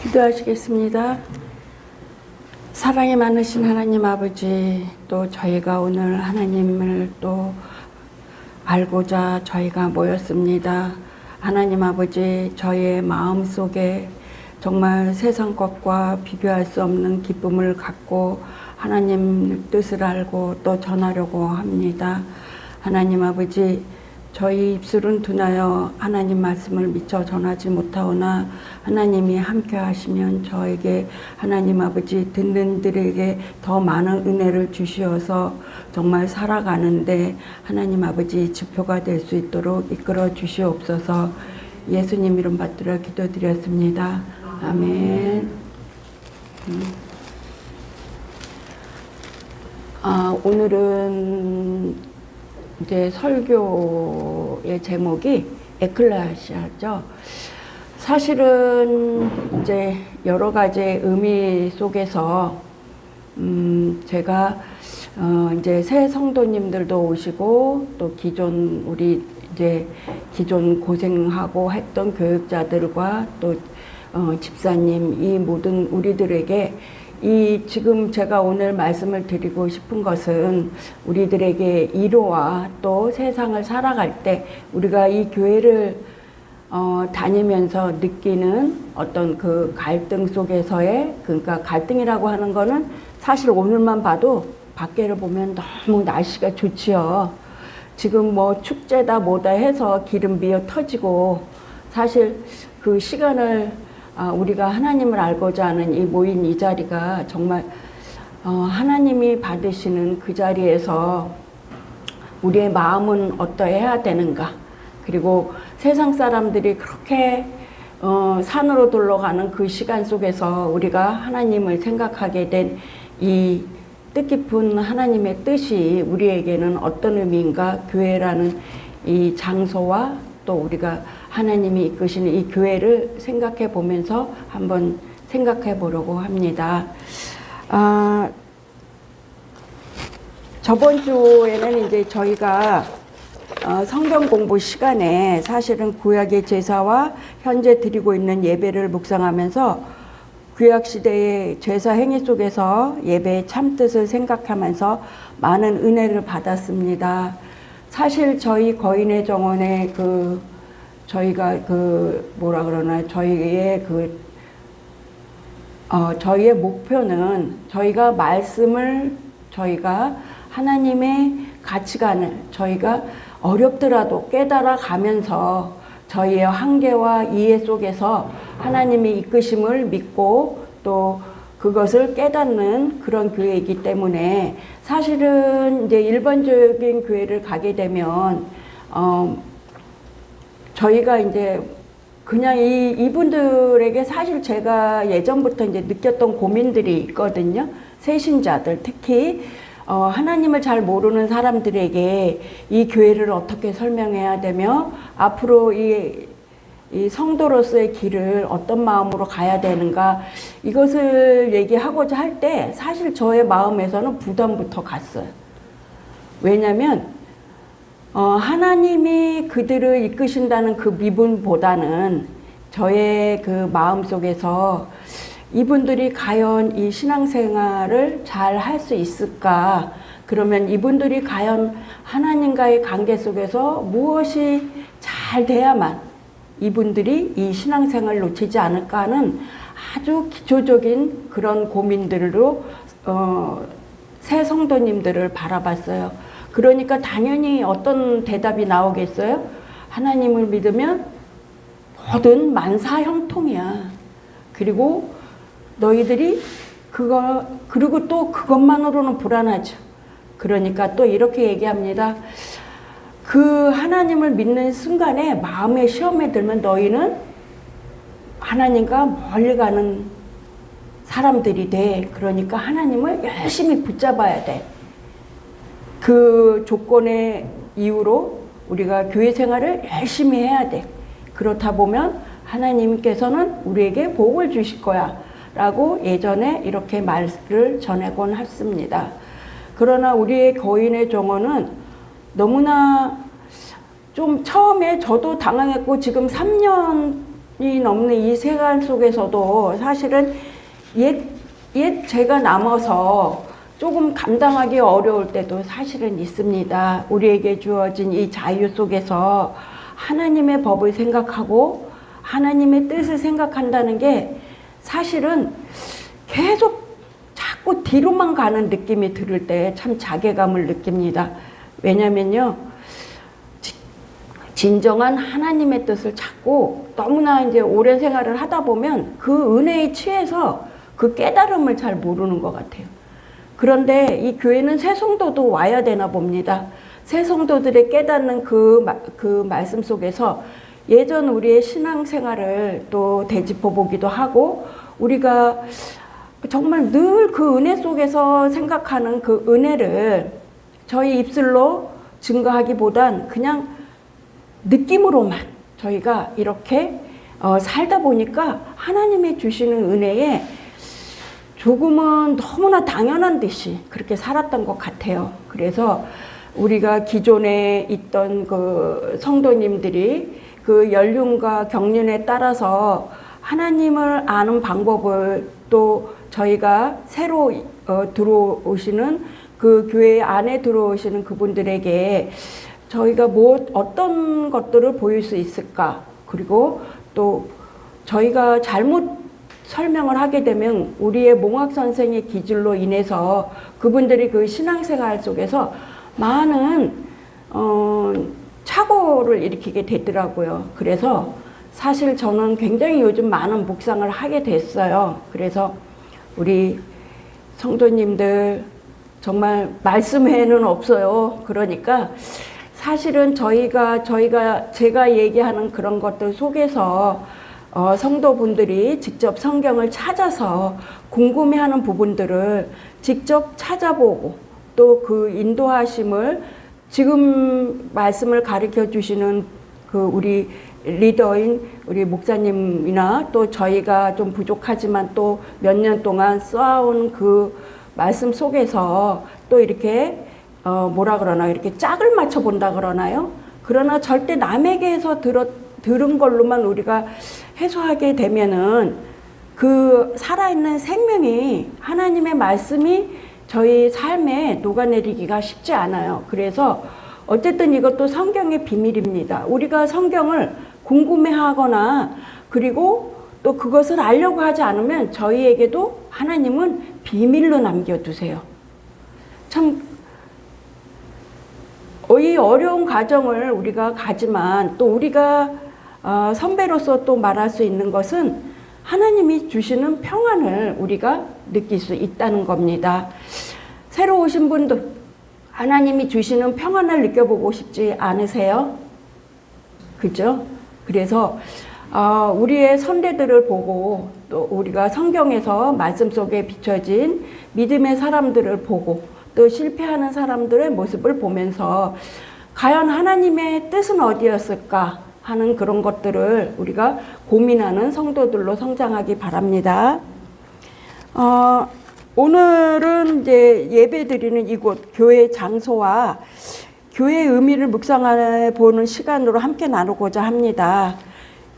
기도하시겠습니다. 사랑이 많으신 하나님 아버지, 또 저희가 오늘 하나님을 또 알고자 저희가 모였습니다. 하나님 아버지, 저희의 마음속에 정말 세상 것과 비교할 수 없는 기쁨을 갖고 하나님 뜻을 알고 또 전하려고 합니다. 하나님 아버지, 저희 입술은 둔하여 하나님 말씀을 미처 전하지 못하오나 하나님이 함께 하시면 저에게 하나님 아버지 듣는들에게 더 많은 은혜를 주시어서 정말 살아가는데 하나님 아버지 지표가 될 수 있도록 이끌어 주시옵소서. 예수님 이름 받들어 기도드렸습니다. 아멘. 오늘은 이제 설교의 제목이 에클레시아죠. 사실은 이제 여러 가지 의미 속에서 제가 이제 새 성도님들도 오시고 또 기존 우리 이제 기존 고생하고 했던 교육자들과 또 집사님 이 모든 우리들에게 이 지금 제가 오늘 말씀을 드리고 싶은 것은 우리들에게 위로와 또 세상을 살아갈 때 우리가 이 교회를 다니면서 느끼는 어떤 그 갈등 속에서의, 그러니까 갈등이라고 하는 거는 사실 오늘만 봐도 밖에를 보면 너무 날씨가 좋지요. 지금 뭐 축제다 뭐다 해서 기름 미어 터지고 사실 그 시간을 우리가 하나님을 알고자 하는 이 모인 이 자리가 정말 하나님이 받으시는 그 자리에서 우리의 마음은 어떠해야 되는가, 그리고 세상 사람들이 그렇게 산으로 둘러가는 그 시간 속에서 우리가 하나님을 생각하게 된 이 뜻깊은 하나님의 뜻이 우리에게는 어떤 의미인가, 교회라는 이 장소와 또 우리가 하나님이 이끄시는 이 교회를 생각해 보면서 한번 생각해 보려고 합니다. 저번 주에는 이제 저희가 성경 공부 시간에 사실은 구약의 제사와 현재 드리고 있는 예배를 묵상하면서 구약 시대의 제사 행위 속에서 예배의 참뜻을 생각하면서 많은 은혜를 받았습니다. 사실 저희 거인의 정원에 저희가 뭐라 그러나 저희의 저희의 목표는 저희가 말씀을 저희가 하나님의 가치관을 저희가 어렵더라도 깨달아 가면서 저희의 한계와 이해 속에서 하나님의 이끄심을 믿고 또 그것을 깨닫는 그런 교회이기 때문에 사실은 이제 일반적인 교회를 가게 되면 저희가 이제 그냥 이분들에게 사실 제가 예전부터 이제 느꼈던 고민들이 있거든요. 새신자들 특히 하나님을 잘 모르는 사람들에게 이 교회를 어떻게 설명해야 되며 앞으로 이 성도로서의 길을 어떤 마음으로 가야 되는가, 이것을 얘기하고자 할 때 사실 저의 마음에서는 부담부터 갔어요. 왜냐하면 하나님이 그들을 이끄신다는 그 미분보다는 저의 그 마음 속에서 이분들이 과연 이 신앙생활을 잘 할 수 있을까? 그러면 이분들이 과연 하나님과의 관계 속에서 무엇이 잘 돼야만 이분들이 이 신앙생활을 놓치지 않을까 하는 아주 기초적인 그런 고민들로 새 성도님들을 바라봤어요. 그러니까 당연히 어떤 대답이 나오겠어요? 하나님을 믿으면 모든 만사 형통이야. 그리고 너희들이 그리고 또 그것만으로는 불안하죠. 그러니까 또 이렇게 얘기합니다. 그 하나님을 믿는 순간에 마음의 시험에 들면 너희는 하나님과 멀리 가는 사람들이 돼. 그러니까 하나님을 열심히 붙잡아야 돼. 그 조건의 이유로 우리가 교회 생활을 열심히 해야 돼. 그렇다 보면 하나님께서는 우리에게 복을 주실 거야 라고 예전에 이렇게 말을 전하곤 했습니다. 그러나 우리의 거인의 정원은 너무나 좀 처음에 저도 당황했고 지금 3년 넘는 이 생활 속에서도 사실은 옛 죄가 남아서 조금 감당하기 어려울 때도 사실은 있습니다. 우리에게 주어진 이 자유 속에서 하나님의 법을 생각하고 하나님의 뜻을 생각한다는 게 사실은 계속 자꾸 뒤로만 가는 느낌이 들을 때 참 자괴감을 느낍니다. 왜냐면요, 진정한 하나님의 뜻을 찾고 너무나 이제 오랜 생활을 하다 보면 그 은혜에 취해서 그 깨달음을 잘 모르는 것 같아요. 그런데 이 교회는 새 성도도 와야 되나 봅니다. 새 성도들의 깨닫는 그 말씀 속에서 예전 우리의 신앙생활을 또 되짚어 보기도 하고, 우리가 정말 늘 그 은혜 속에서 생각하는 그 은혜를 저희 입술로 증거하기보단 그냥 느낌으로만 저희가 이렇게 살다 보니까 하나님이 주시는 은혜에 조금은 너무나 당연한 듯이 그렇게 살았던 것 같아요. 그래서 우리가 기존에 있던 그 성도님들이 그 연륜과 경륜에 따라서 하나님을 아는 방법을, 또 저희가 새로 들어오시는 그 교회 안에 들어오시는 그분들에게 저희가 어떤 것들을 보일 수 있을까, 그리고 또 저희가 잘못 설명을 하게 되면 우리의 몽학 선생의 기질로 인해서 그분들이 그 신앙생활 속에서 많은 착오를 일으키게 되더라고요. 그래서 사실 저는 굉장히 요즘 많은 묵상을 하게 됐어요. 그래서 우리 성도님들 정말 말씀에는 없어요. 그러니까 사실은 제가 얘기하는 그런 것들 속에서 성도분들이 직접 성경을 찾아서 궁금해하는 부분들을 직접 찾아보고, 또 그 인도하심을 지금 말씀을 가르쳐 주시는 그 우리 리더인 우리 목사님이나 또 저희가 좀 부족하지만 또 몇 년 동안 쌓아온 그 말씀 속에서 또 이렇게 뭐라 그러나, 이렇게 짝을 맞춰 본다 그러나요? 그러나 절대 남에게서 들은 걸로만 우리가 해소하게 되면은 그 살아있는 생명이, 하나님의 말씀이 저희 삶에 녹아내리기가 쉽지 않아요. 그래서 어쨌든 이것도 성경의 비밀입니다. 우리가 성경을 궁금해하거나 그리고 또 그것을 알려고 하지 않으면 저희에게도 하나님은 비밀로 남겨두세요. 참 이 어려운 과정을 우리가 가지만, 또 우리가 선배로서 또 말할 수 있는 것은 하나님이 주시는 평안을 우리가 느낄 수 있다는 겁니다. 새로 오신 분들, 하나님이 주시는 평안을 느껴보고 싶지 않으세요? 그죠? 그래서 우리의 선대들을 보고, 또 우리가 성경에서 말씀 속에 비춰진 믿음의 사람들을 보고, 또 실패하는 사람들의 모습을 보면서 과연 하나님의 뜻은 어디였을까 하는 그런 것들을 우리가 고민하는 성도들로 성장하기 바랍니다. 오늘은 이제 예배 드리는 이곳 교회 장소와 교회의 의미를 묵상해 보는 시간으로 함께 나누고자 합니다.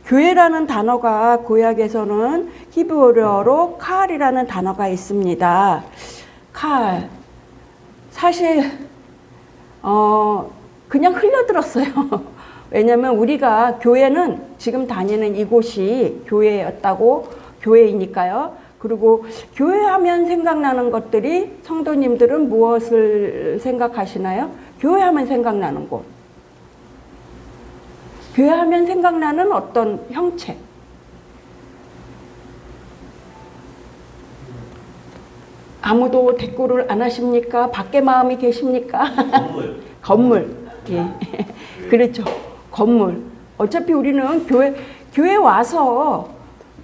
교회라는 단어가 구약에서는 히브리어로 칼이라는 단어가 있습니다. 칼. 사실 그냥 흘려들었어요. 왜냐하면 우리가 교회는 지금 다니는 이곳이 교회였다고, 교회이니까요. 그리고 교회하면 생각나는 것들이, 성도님들은 무엇을 생각하시나요? 교회하면 생각나는 곳. 교회하면 생각나는 어떤 형체. 아무도 대꾸를 안 하십니까? 밖에 마음이 계십니까? 건물. 예. 그렇죠. 건물. 어차피 우리는 교회 와서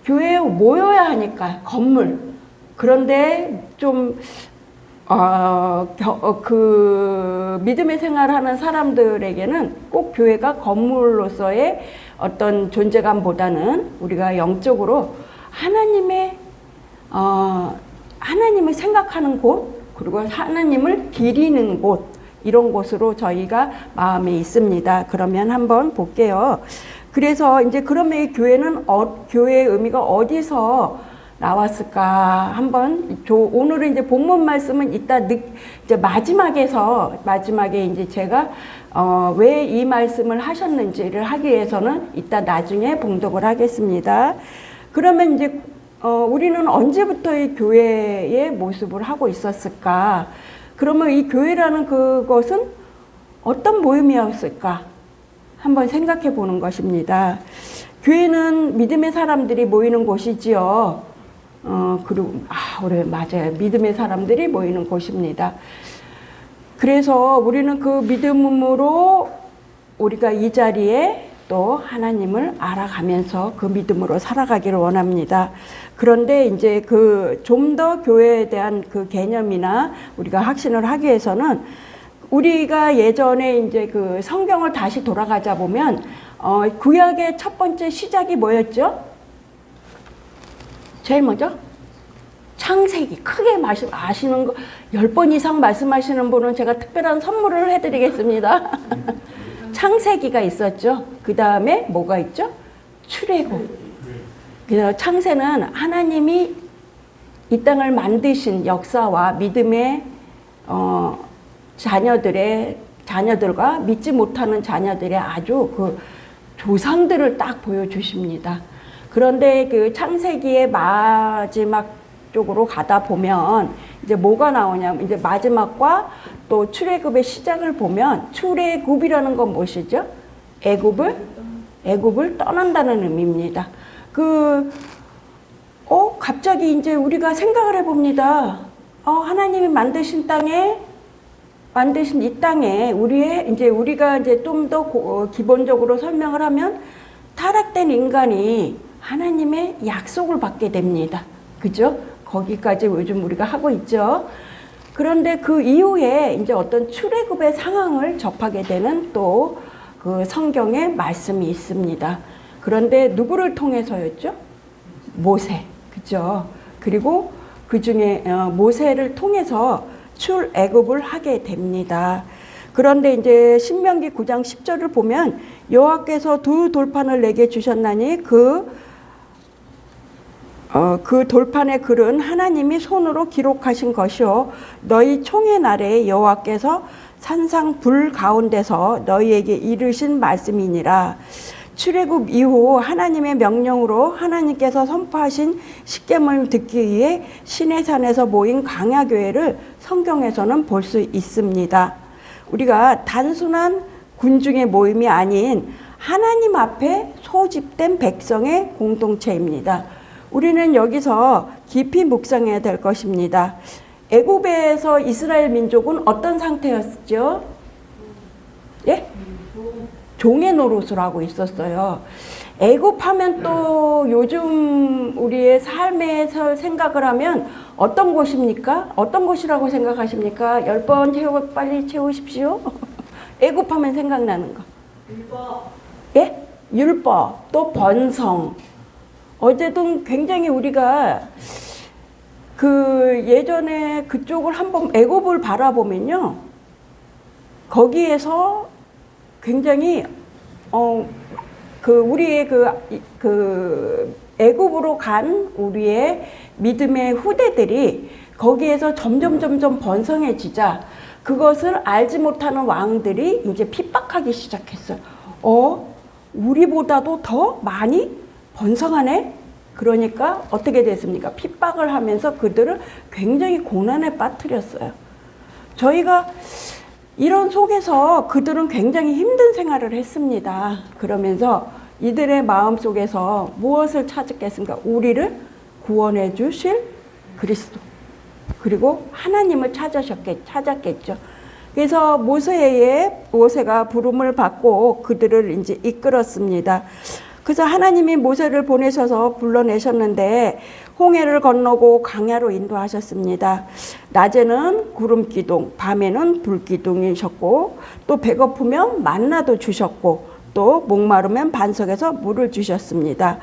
교회에 모여야 하니까 건물. 그런데 좀 그 믿음의 생활하는 사람들에게는 꼭 교회가 건물로서의 어떤 존재감보다는 우리가 영적으로 하나님을 생각하는 곳, 그리고 하나님을 기리는 곳, 이런 곳으로 저희가 마음에 있습니다. 그러면 한번 볼게요. 그래서 이제 그러면 이 교회는 교회의 의미가 어디서 나왔을까? 한번 오늘은 이제 본문 말씀은 이제 마지막에 이제 제가 왜 이 말씀을 하셨는지를 하기 위해서는 이따 나중에 봉독을 하겠습니다. 그러면 이제 우리는 언제부터 이 교회의 모습을 하고 있었을까? 그러면 이 교회라는 그것은 어떤 모임이었을까? 한번 생각해 보는 것입니다. 교회는 믿음의 사람들이 모이는 곳이지요. 맞아요. 믿음의 사람들이 모이는 곳입니다. 그래서 우리는 그 믿음으로 우리가 이 자리에 또 하나님을 알아가면서 그 믿음으로 살아가기를 원합니다. 그런데 이제 좀 더 교회에 대한 그 개념이나 우리가 확신을 하기 위해서는 우리가 예전에 이제 그 성경을 다시 돌아가자 보면 구약의 첫 번째 시작이 뭐였죠? 제일 먼저 창세기. 크게 아시는 거 10번 이상 말씀하시는 분은 제가 특별한 선물을 해드리겠습니다. 창세기가 있었죠. 그 다음에 뭐가 있죠? 출애굽. 그래서 창세는 하나님이 이 땅을 만드신 역사와 믿음의 자녀들과 믿지 못하는 자녀들의 아주 그 조상들을 딱 보여주십니다. 그런데 그 창세기의 마지막 쪽으로 가다 보면 이제 뭐가 나오냐면 이제 마지막과 또 출애굽의 시작을 보면 출애굽이라는 건 무엇이죠? 애굽을 떠난다는 의미입니다. 갑자기 이제 우리가 생각을 해봅니다. 하나님이 만드신 이 땅에 우리가 이제 좀 더 기본적으로 설명을 하면 타락된 인간이 하나님의 약속을 받게 됩니다. 그죠? 거기까지 요즘 우리가 하고 있죠. 그런데 그 이후에 이제 어떤 출애굽의 상황을 접하게 되는 또 그 성경의 말씀이 있습니다. 그런데 누구를 통해서였죠? 모세. 그죠? 그리고 그 중에 모세를 통해서 출애굽을 하게 됩니다. 그런데 이제 신명기 9장 10절을 보면 여호와께서 두 돌판을 내게 주셨나니 그 돌판의 글은 하나님이 손으로 기록하신 것이요 너희 총의 날에 여호와께서 산상 불 가운데서 너희에게 이르신 말씀이니라. 출애굽 이후 하나님의 명령으로 하나님께서 선포하신 십계명을 듣기 위해 시내산에서 모인 강야교회를 성경에서는 볼 수 있습니다. 우리가 단순한 군중의 모임이 아닌 하나님 앞에 소집된 백성의 공동체입니다. 우리는 여기서 깊이 묵상해야 될 것입니다. 애굽에서 이스라엘 민족은 어떤 상태였죠? 예? 종의 노릇을 하고 있었어요. 애굽하면 또 요즘 우리의 삶에서 생각을 하면 어떤 곳입니까? 어떤 곳이라고 생각하십니까? 10번 빨리 채우십시오. 애굽하면 생각나는 거. 율법. 예? 율법. 또 번성. 어제도 굉장히 우리가 예전에 그쪽을 한번 애굽을 바라보면요. 거기에서 굉장히 우리의 애굽으로 간 우리의 믿음의 후대들이 거기에서 점점 번성해지자 그것을 알지 못하는 왕들이 이제 핍박하기 시작했어요. 우리보다도 더 많이 번성하네? 그러니까 어떻게 됐습니까? 핍박을 하면서 그들을 굉장히 고난에 빠뜨렸어요. 저희가 이런 속에서 그들은 굉장히 힘든 생활을 했습니다. 그러면서 이들의 마음 속에서 무엇을 찾았겠습니까? 우리를 구원해 주실 그리스도. 그리고 하나님을 찾았겠죠. 그래서 모세가 부름을 받고 그들을 이제 이끌었습니다. 그래서 하나님이 모세를 보내셔서 불러내셨는데 홍해를 건너고 광야로 인도하셨습니다. 낮에는 구름 기둥, 밤에는 불 기둥이셨고 또 배고프면 만나도 주셨고 또 목마르면 반석에서 물을 주셨습니다.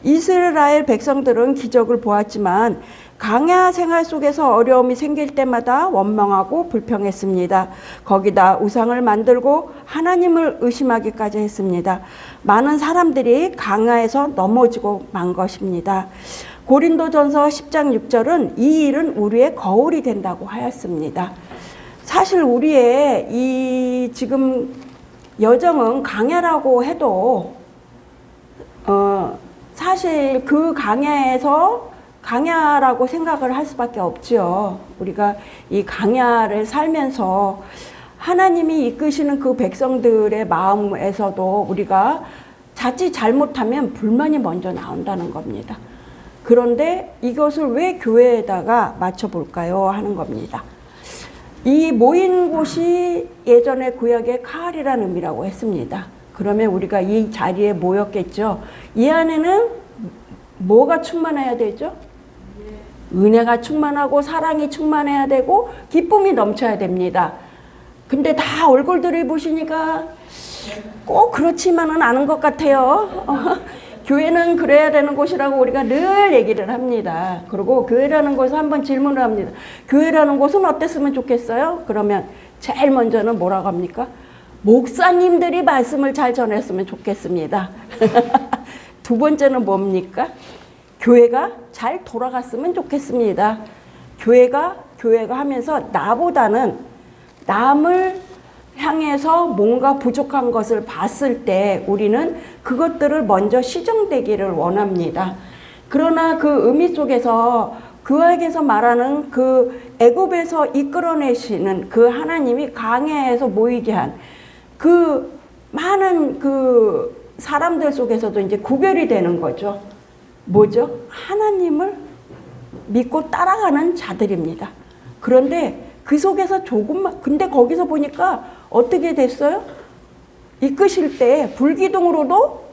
이스라엘 백성들은 기적을 보았지만 광야 생활 속에서 어려움이 생길 때마다 원망하고 불평했습니다. 거기다 우상을 만들고 하나님을 의심하기까지 했습니다. 많은 사람들이 광야에서 넘어지고 만 것입니다. 고린도전서 10장 6절은 이 일은 우리의 거울이 된다고 하였습니다. 사실 우리의 이 지금 여정은 광야라고 해도 사실 그 광야라고 생각을 할 수밖에 없죠. 우리가 이 광야를 살면서 하나님이 이끄시는 그 백성들의 마음에서도 우리가 자칫 잘못하면 불만이 먼저 나온다는 겁니다. 그런데 이것을 왜 교회에다가 맞춰볼까요? 하는 겁니다. 이 모인 곳이 예전에 구약의 카할이라는 의미라고 했습니다. 그러면 우리가 이 자리에 모였겠죠. 이 안에는 뭐가 충만해야 되죠? 은혜가 충만하고 사랑이 충만해야 되고 기쁨이 넘쳐야 됩니다. 근데 다 얼굴들을 보시니까 꼭 그렇지만은 않은 것 같아요. 교회는 그래야 되는 곳이라고 우리가 늘 얘기를 합니다. 그리고 교회라는 곳에 한번 질문을 합니다. 교회라는 곳은 어땠으면 좋겠어요? 그러면 제일 먼저는 뭐라고 합니까? 목사님들이 말씀을 잘 전했으면 좋겠습니다. 두 번째는 뭡니까? 교회가 잘 돌아갔으면 좋겠습니다. 교회가 하면서 나보다는 남을 향해서 뭔가 부족한 것을 봤을 때 우리는 그것들을 먼저 시정되기를 원합니다. 그러나 그 의미 속에서 구약에서 말하는 그 애굽에서 이끌어내시는 그 하나님이 광야에서 모이게 한 그 많은 그 사람들 속에서도 이제 구별이 되는 거죠. 뭐죠? 하나님을 믿고 따라가는 자들입니다. 그런데 그 속에서 조금만, 근데 거기서 보니까 어떻게 됐어요? 이끄실 때 불기둥으로도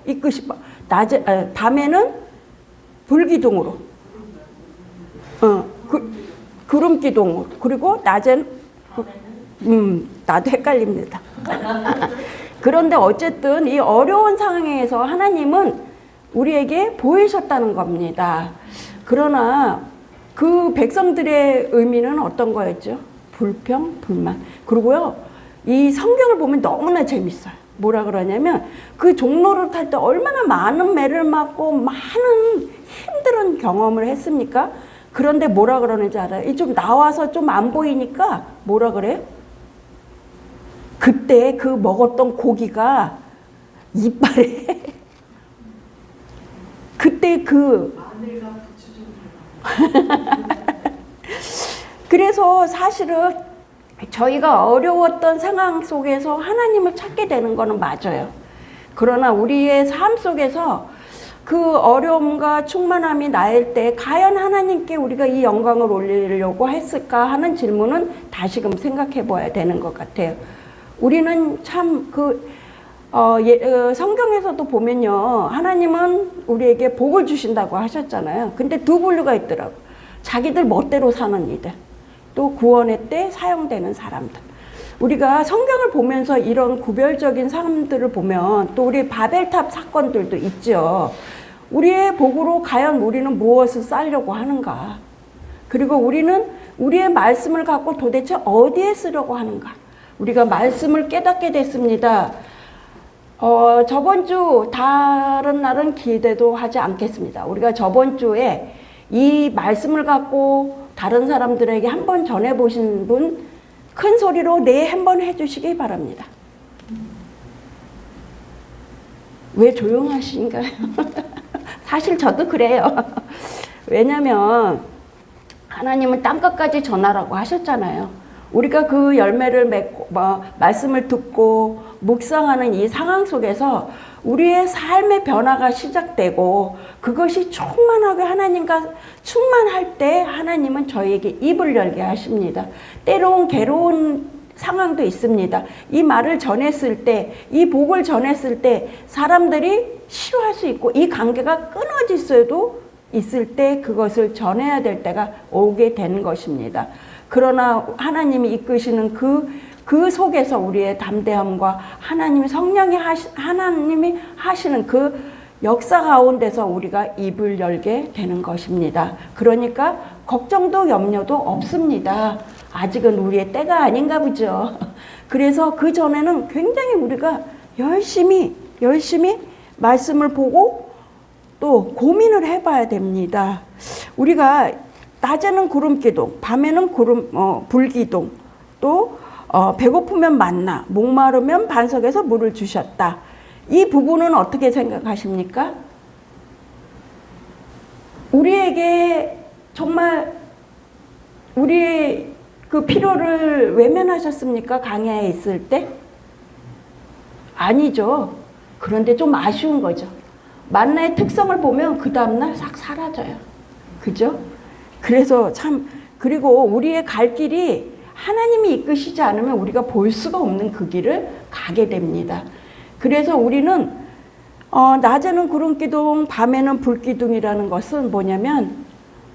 밤에는 불기둥으로, 구름기둥으로, 그리고 낮엔, 나도 헷갈립니다. 그런데 어쨌든 이 어려운 상황에서 하나님은 우리에게 보이셨다는 겁니다. 그러나 그 백성들의 의미는 어떤 거였죠? 불평, 불만. 그리고요, 이 성경을 보면 너무나 재밌어요. 뭐라 그러냐면 그 종로를 탈 때 얼마나 많은 매를 맞고 많은 힘든 경험을 했습니까? 그런데 뭐라 그러는지 알아요? 이 좀 나와서 좀 안 보이니까 뭐라 그래요? 그때 그 먹었던 고기가 이빨에 그때 그래서 사실은 저희가 어려웠던 상황 속에서 하나님을 찾게 되는 거는 맞아요. 그러나 우리의 삶 속에서 그 어려움과 충만함이 나일 때 과연 하나님께 우리가 이 영광을 올리려고 했을까 하는 질문은 다시금 생각해 봐야 되는 것 같아요. 우리는 참 성경에서도 보면요, 하나님은 우리에게 복을 주신다고 하셨잖아요. 근데 두 분류가 있더라고요. 자기들 멋대로 사는 이들, 또 구원의 때 사용되는 사람들. 우리가 성경을 보면서 이런 구별적인 사람들을 보면 또 우리 바벨탑 사건들도 있죠. 우리의 복으로 과연 우리는 무엇을 쌓으려고 하는가? 그리고 우리는 우리의 말씀을 갖고 도대체 어디에 쓰려고 하는가? 우리가 말씀을 깨닫게 됐습니다. 저번 주 다른 날은 기대도 하지 않겠습니다. 우리가 저번 주에 이 말씀을 갖고 다른 사람들에게 한번 전해보신 분 큰 소리로 네 한번 해주시기 바랍니다. 왜 조용하신가요? 사실 저도 그래요. 왜냐면 하나님은 땅끝까지 전하라고 하셨잖아요. 우리가 그 열매를 맺고 말씀을 듣고 묵상하는 이 상황 속에서 우리의 삶의 변화가 시작되고 그것이 충만하게 하나님과 충만할 때 하나님은 저희에게 입을 열게 하십니다. 때로는 괴로운 상황도 있습니다. 이 말을 전했을 때, 이 복을 전했을 때 사람들이 싫어할 수 있고 이 관계가 끊어질 수도 있을 때 그것을 전해야 될 때가 오게 되는 것입니다. 그러나 하나님이 이끄시는 그 속에서 우리의 담대함과 하나님이 성령이 하시는 그 역사 가운데서 우리가 입을 열게 되는 것입니다. 그러니까 걱정도 염려도 없습니다. 아직은 우리의 때가 아닌가 보죠. 그래서 그 전에는 굉장히 우리가 열심히 말씀을 보고 또 고민을 해봐야 됩니다. 우리가 낮에는 구름기둥, 밤에는 불기둥, 또 배고프면 만나, 목마르면 반석에서 물을 주셨다. 이 부분은 어떻게 생각하십니까? 우리에게 정말 우리의 그 필요를 외면하셨습니까? 광야에 있을 때? 아니죠. 그런데 좀 아쉬운 거죠. 만나의 특성을 보면 그 다음날 싹 사라져요. 그죠? 그래서 참, 그리고 우리의 갈 길이 하나님이 이끄시지 않으면 우리가 볼 수가 없는 그 길을 가게 됩니다. 그래서 우리는 낮에는 구름기둥, 밤에는 불기둥이라는 것은 뭐냐면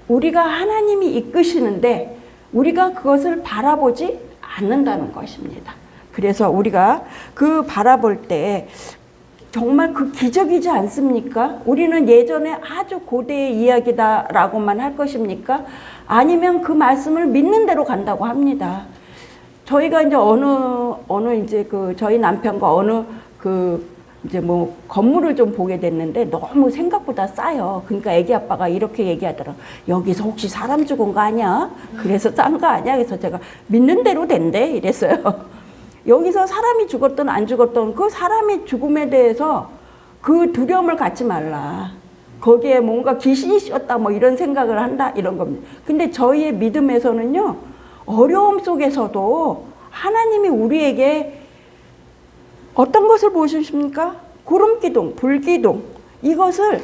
우리가 하나님이 이끄시는데 우리가 그것을 바라보지 않는다는 것입니다. 그래서 우리가 그 바라볼 때 정말 그 기적이지 않습니까? 우리는 예전에 아주 고대의 이야기다라고만 할 것입니까? 아니면 그 말씀을 믿는 대로 간다고 합니다. 저희가 이제 어느 이제 저희 남편과 이제 뭐 건물을 좀 보게 됐는데 너무 생각보다 싸요. 그러니까 애기 아빠가 이렇게 얘기하더라고. 여기서 혹시 사람 죽은 거 아니야? 그래서 싼 거 아니야? 그래서 제가 믿는 대로 된대 이랬어요. 여기서 사람이 죽었든 안 죽었든 그 사람의 죽음에 대해서 그 두려움을 갖지 말라. 거기에 뭔가 귀신이 씌었다 뭐 이런 생각을 한다 이런 겁니다. 근데 저희의 믿음에서는요. 어려움 속에서도 하나님이 우리에게 어떤 것을 보여주십니까? 구름기둥, 불기둥. 이것을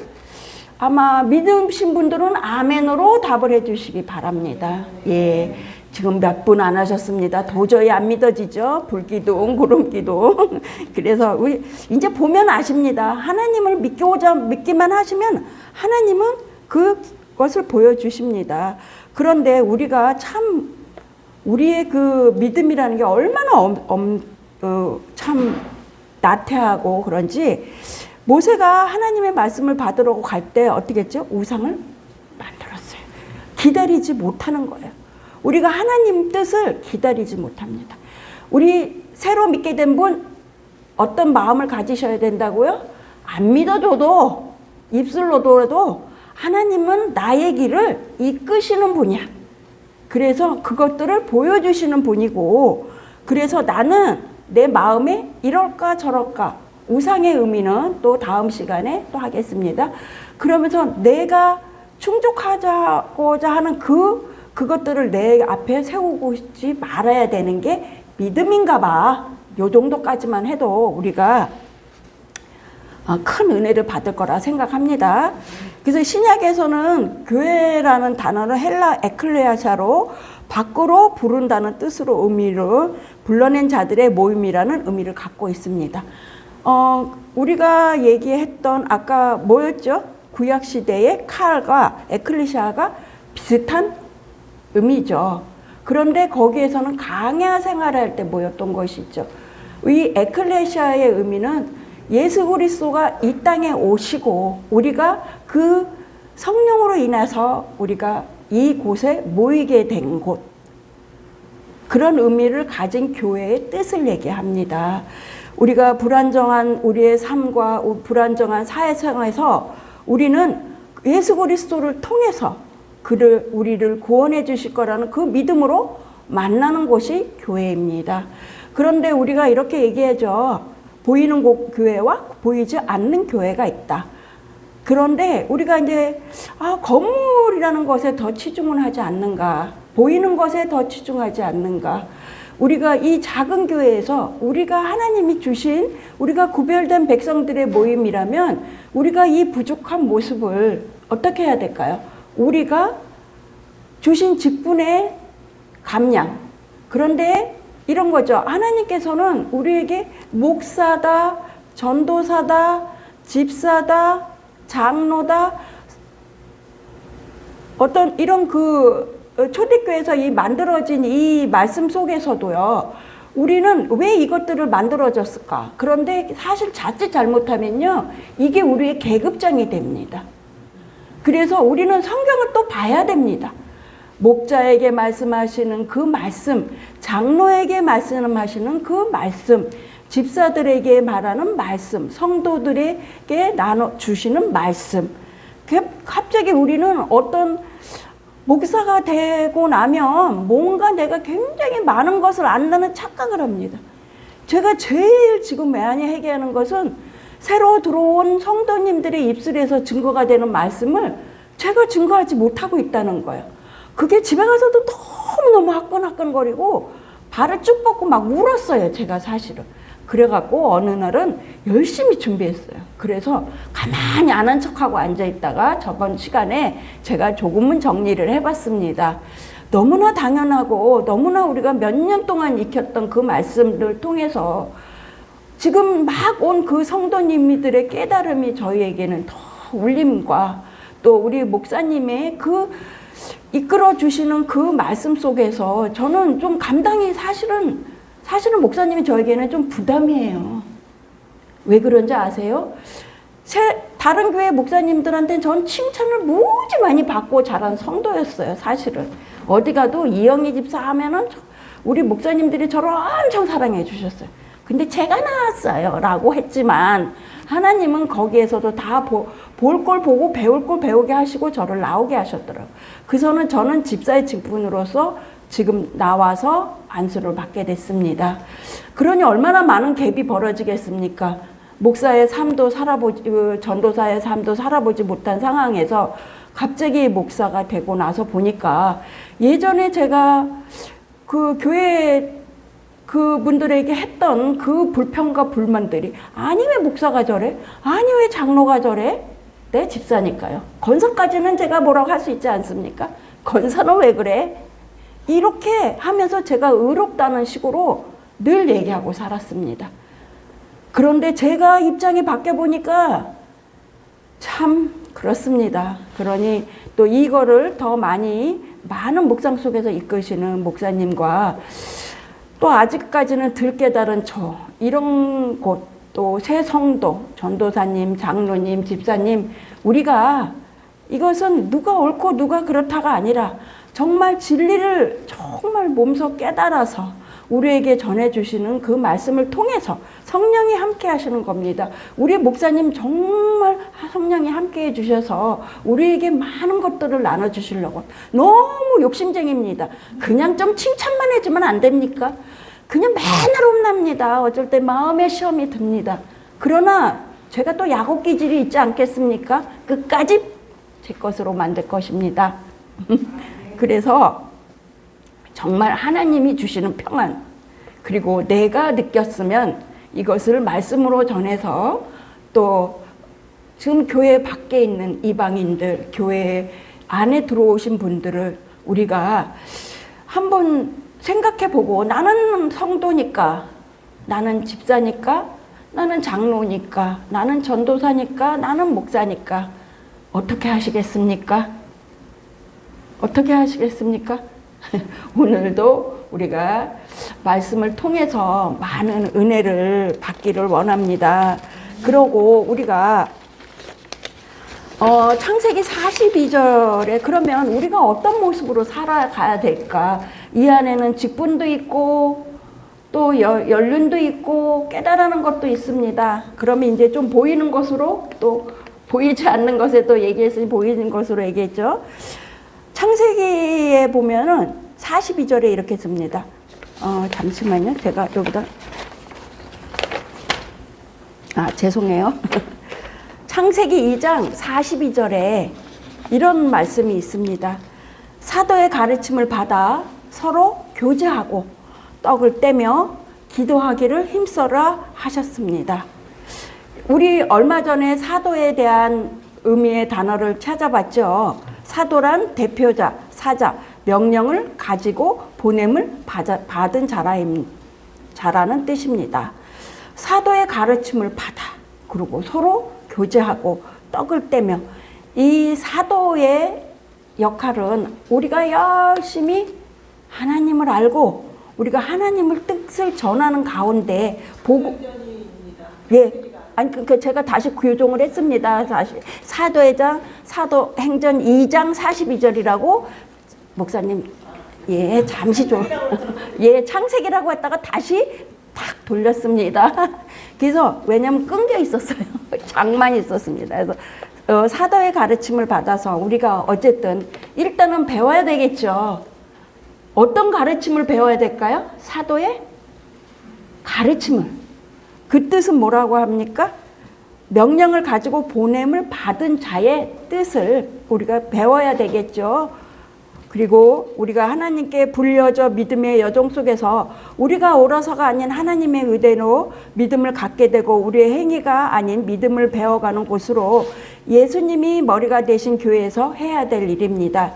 아마 믿으신 분들은 아멘으로 답을 해주시기 바랍니다. 예. 지금 몇 분 안 하셨습니다. 도저히 안 믿어지죠? 불기둥, 구름기둥. 그래서 우리 이제 보면 아십니다. 하나님을 믿기만 하시면 하나님은 그것을 보여주십니다. 그런데 우리가 참 우리의 그 믿음이라는 게 얼마나 참 나태하고 그런지 모세가 하나님의 말씀을 받으러 갈 때 어떻게 했죠? 우상을 만들었어요. 기다리지 못하는 거예요. 우리가 하나님 뜻을 기다리지 못합니다. 우리 새로 믿게 된 분 어떤 마음을 가지셔야 된다고요? 안 믿어줘도 입술로도 하나님은 나의 길을 이끄시는 분이야. 그래서 그것들을 보여주시는 분이고 그래서 나는 내 마음에 이럴까 저럴까 우상의 의미는 또 다음 시간에 또 하겠습니다. 그러면서 내가 충족하고자 하는 그것들을 내 앞에 세우고 싶지 말아야 되는 게 믿음인가 봐. 요 정도까지만 해도 우리가 큰 은혜를 받을 거라 생각합니다. 그래서 신약에서는 교회라는 단어를 헬라 에클레아샤로 밖으로 부른다는 뜻으로 의미로 불러낸 자들의 모임이라는 의미를 갖고 있습니다. 우리가 얘기했던 아까 뭐였죠? 구약시대의 칼과 에클레시아가 비슷한 의미죠. 그런데 거기에서는 강야 생활할 때 모였던 것이죠. 이 에클레시아의 의미는 예수 그리스도가 이 땅에 오시고 우리가 그 성령으로 인해서 우리가 이곳에 모이게 된 곳, 그런 의미를 가진 교회의 뜻을 얘기합니다. 우리가 불안정한 우리의 삶과 불안정한 사회생활에서 우리는 예수 그리스도를 통해서 우리를 구원해 주실 거라는 그 믿음으로 만나는 곳이 교회입니다. 그런데 우리가 이렇게 얘기하죠. 보이는 교회와 보이지 않는 교회가 있다. 그런데 우리가 이제 건물이라는 것에 더 치중을 하지 않는가, 보이는 것에 더 치중하지 않는가. 우리가 이 작은 교회에서 우리가 하나님이 주신 우리가 구별된 백성들의 모임이라면 우리가 이 부족한 모습을 어떻게 해야 될까요? 우리가 주신 직분의 감량. 그런데 이런 거죠. 하나님께서는 우리에게 목사다, 전도사다, 집사다, 장로다, 어떤 이런 초대교회에서 이 만들어진 이 말씀 속에서도요, 우리는 왜 이것들을 만들어졌을까? 그런데 사실 자칫 잘못하면요, 이게 우리의 계급장이 됩니다. 그래서 우리는 성경을 또 봐야 됩니다. 목자에게 말씀하시는 그 말씀, 장로에게 말씀하시는 그 말씀, 집사들에게 말하는 말씀, 성도들에게 나눠주시는 말씀. 갑자기 우리는 어떤 목사가 되고 나면 뭔가 내가 굉장히 많은 것을 안다는 착각을 합니다. 제가 제일 지금 많이 회개하는 것은 새로 들어온 성도님들의 입술에서 증거가 되는 말씀을 제가 증거하지 못하고 있다는 거예요. 그게 집에 가서도 너무너무 화끈화끈거리고 발을 쭉 뻗고 막 울었어요, 제가 사실은. 그래갖고 어느 날은 열심히 준비했어요. 그래서 가만히 안 한 척하고 앉아있다가 저번 시간에 제가 조금은 정리를 해봤습니다. 너무나 당연하고 너무나 우리가 몇 년 동안 익혔던 그 말씀을 통해서 지금 막 온 그 성도님들의 깨달음이 저희에게는 더 울림과 또 우리 목사님의 그 이끌어 주시는 그 말씀 속에서 저는 좀 감당이 사실은 목사님이 저에게는 좀 부담이에요. 왜 그런지 아세요? 다른 교회 목사님들한테는 전 칭찬을 무지 많이 받고 자란 성도였어요, 사실은. 어디 가도 이영희 집사 하면은 우리 목사님들이 저를 엄청 사랑해 주셨어요. 근데 제가 나왔어요 라고 했지만 하나님은 거기에서도 다 볼 걸 보고 배울 걸 배우게 하시고 저를 나오게 하셨더라고요. 그래서 저는 집사의 직분으로서 지금 나와서 안수를 받게 됐습니다. 그러니 얼마나 많은 갭이 벌어지겠습니까? 목사의 삶도 전도사의 삶도 살아보지 못한 상황에서 갑자기 목사가 되고 나서 보니까 예전에 제가 그 교회 그분들에게 했던 그 불평과 불만들이 아니 왜 목사가 저래? 아니 왜 장로가 저래? 네, 집사니까요. 건설까지는 제가 뭐라고 할 수 있지 않습니까? 건설은 왜 그래? 이렇게 하면서 제가 의롭다는 식으로 늘 얘기하고 살았습니다. 그런데 제가 입장이 바뀌어보니까 참 그렇습니다. 그러니 또 이거를 더 많은 묵상 속에서 이끄시는 목사님과 또 아직까지는 덜 깨달은 이런 곳, 또 새 성도, 전도사님, 장로님, 집사님, 우리가 이것은 누가 옳고 누가 그렇다가 아니라 정말 진리를 정말 몸소 깨달아서 우리에게 전해주시는 그 말씀을 통해서 성령이 함께 하시는 겁니다. 우리 목사님 정말 성령이 함께 해주셔서 우리에게 많은 것들을 나눠주시려고 너무 욕심쟁이입니다. 그냥 좀 칭찬만 해주면 안 됩니까? 그냥 맨날 혼납니다. 어쩔 때 마음의 시험이 듭니다. 그러나 제가 또 야곱 기질이 있지 않겠습니까? 끝까지 제 것으로 만들 것입니다. 그래서 정말 하나님이 주시는 평안, 그리고 내가 느꼈으면 이것을 말씀으로 전해서 또 지금 교회 밖에 있는 이방인들, 교회 안에 들어오신 분들을 우리가 한번 생각해보고, 나는 성도니까, 나는 집사니까, 나는 장로니까, 나는 전도사니까, 나는 목사니까 어떻게 하시겠습니까? 어떻게 하시겠습니까? 오늘도 우리가 말씀을 통해서 많은 은혜를 받기를 원합니다. 그러고 우리가 창세기 42절에 그러면 우리가 어떤 모습으로 살아가야 될까? 이 안에는 직분도 있고 또 연륜도 있고 깨달은 것도 있습니다. 그러면 이제 좀 보이는 것으로, 또 보이지 않는 것에 또 얘기했으니 보이는 것으로 얘기했죠. 창세기에 보면은 42절에 이렇게 씁니다. 잠시만요. 제가 여기다. 죄송해요. 창세기 2장 42절에 이런 말씀이 있습니다. 사도의 가르침을 받아 서로 교제하고 떡을 떼며 기도하기를 힘써라 하셨습니다. 우리 얼마 전에 사도에 대한 의미의 단어를 찾아봤죠. 사도란 대표자, 사자, 명령을 가지고 보냄을 받은 자라는 뜻입니다. 사도의 가르침을 받아, 그리고 서로 교제하고 떡을 떼며, 이 사도의 역할은 우리가 열심히 하나님을 알고 우리가 하나님을 뜻을 전하는 가운데 보고 예. 아니 그 제가 다시 교정을 했습니다. 다시 사도행전 2장 42절이라고 목사님 예 잠시 좀 예 창세기라고 했다가 다시 탁 돌렸습니다. 그래서 왜냐면 끊겨 있었어요. 장만 있었습니다. 그래서 사도의 가르침을 받아서 우리가 어쨌든 일단은 배워야 되겠죠. 어떤 가르침을 배워야 될까요? 사도의 가르침을. 그 뜻은 뭐라고 합니까? 명령을 가지고 보냄을 받은 자의 뜻을 우리가 배워야 되겠죠. 그리고 우리가 하나님께 불려져 믿음의 여정 속에서 우리가 옳아서가 아닌 하나님의 의대로 믿음을 갖게 되고 우리의 행위가 아닌 믿음을 배워가는 곳으로 예수님이 머리가 되신 교회에서 해야 될 일입니다.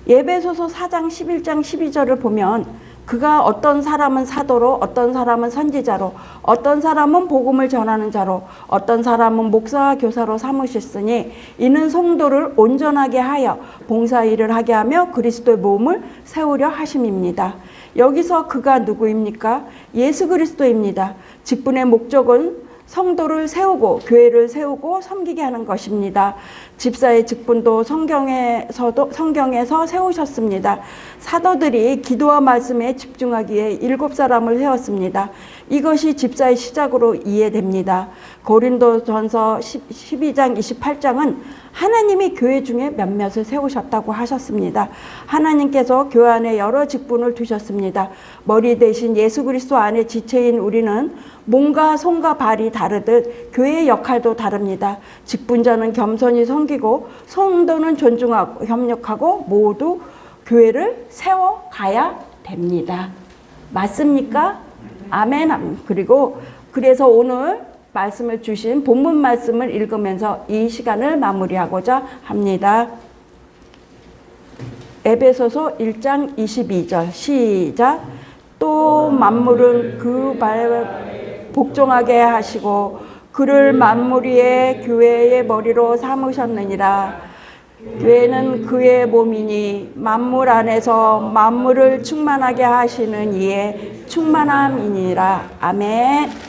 에베소서 4장 11장 12절을 보면 그가 어떤 사람은 사도로 어떤 사람은 선지자로 어떤 사람은 복음을 전하는 자로 어떤 사람은 목사와 교사로 삼으셨으니 이는 성도를 온전하게 하여 봉사일을 하게 하며 그리스도의 몸을 세우려 하심입니다. 여기서 그가 누구입니까? 예수 그리스도입니다. 직분의 목적은 성도를 세우고 교회를 세우고 섬기게 하는 것입니다. 집사의 직분도 성경에서 세우셨습니다. 사도들이 기도와 말씀에 집중하기에 7사람을 세웠습니다. 이것이 집사의 시작으로 이해됩니다. 고린도전서 12장 28장은 하나님이 교회 중에 몇몇을 세우셨다고 하셨습니다. 하나님께서 교회 안에 여러 직분을 두셨습니다. 머리 대신 예수 그리스도 안에 지체인 우리는 몸과 손과 발이 다르듯 교회의 역할도 다릅니다. 직분자는 겸손히 섬기고 성도는 존중하고 협력하고 모두 교회를 세워가야 됩니다. 맞습니까? 아멘. 그래서 오늘 말씀을 주신 본문 말씀을 읽으면서 이 시간을 마무리하고자 합니다. 에베소서 1장 22절 시작. 또 만물은 그 발 복종하게 하시고 그를 만물 위에 교회의 머리로 삼으셨느니라. 교회는 그의 몸이니 만물 안에서 만물을 충만하게 하시는 이의 충만함이니라. 아멘.